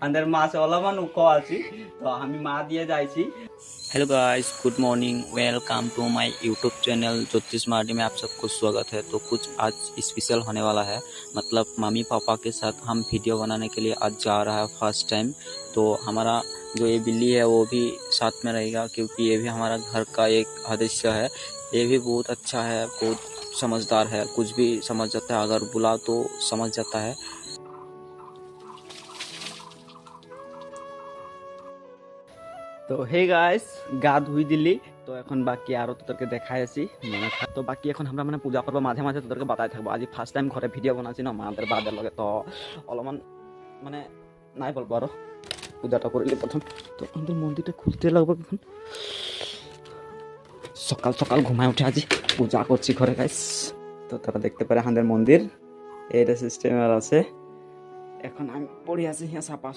আমাদের মাছে অলমান উক আছি তো আমি মা দিয়ে যাইছি। Hello guys, good morning. Welcome to my YouTube channel ज्योतिष मार्डी में आप सबको स्वागत है। तो कुछ आज स्पेशल होने वाला है, मतलब मम्मी पापा के साथ हम वीडियो बनाने के लिए आज जा रहा है फर्स्ट टाइम। तो हमारा जो ये बिल्ली है वो भी साथ में रहेगा, क्योंकि ये भी हमारा घर का एक सदस्य है। ये भी बहुत अच्छा है, बहुत समझदार है, कुछ भी समझ जाता है, अगर बुला तो समझ जाता है। তো হে গাইস, গা ধুই দিলি তো এখন বাকি আরো তোদেরকে দেখাই আছি মানে তো বাকি এখন আমরা মানে পূজা করবো, মাঝে মাঝে তোদেরকে বাতাই থাকবো। আজি ফার্স্ট টাইম ঘরে ভিডিও বানাচ্ছি না মাদের বাদের লগে, তো অলপমান মানে নাই বলবো আরো পূজাটা করিলি প্রথম। তো আমাদের মন্দিরটা খুলতে লাগবে এখন। সকাল সকাল ঘুমায় উঠে আজি পূজা করছি ঘরে গাইস। তো তারা দেখতে পারে আমাদের মন্দির এইটা সিস্টেমের আছে। এখন আমি পড়ে আছি হ্যাঁ সাপা